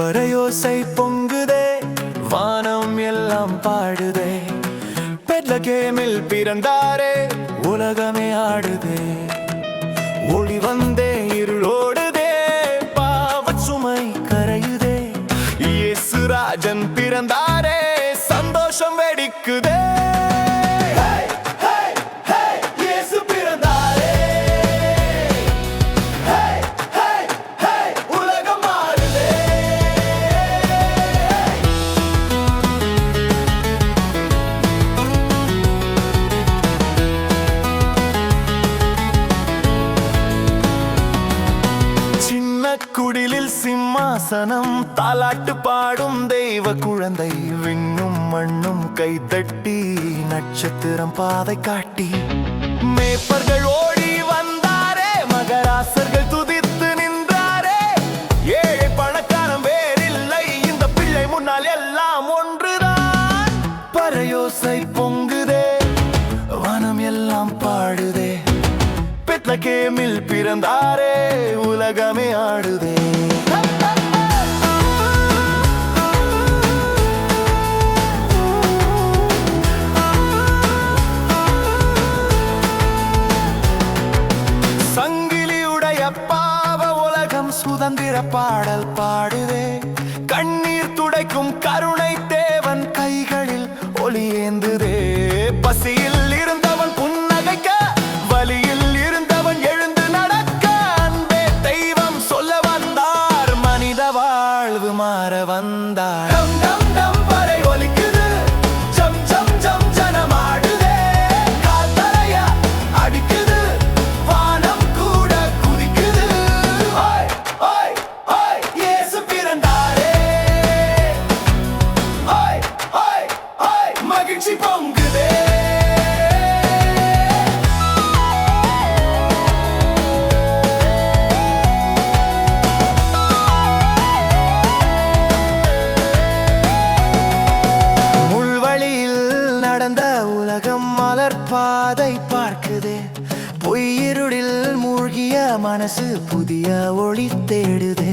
பறையோசை பொங்குதே, வானம் எல்லாம் பாடுதே. பெத்லகேமில் பிறந்தாரே, உலகமே ஆடுதே. ஒளி வந்தே இருளோடுதே, பாவச் சுமை கரையுதே. இயேசு ராஜன் பிறந்தாரே, சந்தோஷம் வெடிக்குதே. குடிலில் சிம்மாசனம், தாலாட்டு பாடும் தெய்வ குழந்தை. விண்ணும் மண்ணும் கைதட்டி, நட்சத்திரம் பாதை காட்டி. மேய்ப்பர்கள் ஓடி வந்தாரே, மகராசர்கள் துதித்து நின்றாரே. ஏழை பணக்காரன் வேறில்லை, இந்த பிள்ளை முன்னால் எல்லாம் ஒன்றுதான். பறையோசை பொங்குதே, வானம் எல்லாம் பாடுதே. பெத்லகேமில் பிறந்தாரே, உலகமே ஆடுதே. சங்கிலியுடைய பாவ உலகம் சுதந்திர பாடல் பாடுதே. கண்ணீர் துடைக்கும் கருணை தேவன் கைகளில் ஒளி ஏந்துதே. பசியில் இருந்தவன் புன்னகைக்க, வலியில் இருந்தவன் எழுந்து நடக்க. அன்பே தெய்வம் சொல்ல வந்தார், மனித வாழ்வு மாற வந்தார். டம் டம் டம் பறை ஒலிக்குது, ஜம் ஜம் ஜம் ஜனம் ஆடுதே. காத்தலைய அடிக்குது, வானம் கூட குதிக்குது. ஓய் ஓய் ஓய், இயேசு பிறந்தாரே. ஓய் ஓய் ஓய், மகிழ்ச்சி பொங்குதே. நடந்த உலகம் மலர் பாதை பார்க்குதே. பொய்யிருளில் மூழ்கிய மனசு புதிய ஒளி தேடுதே.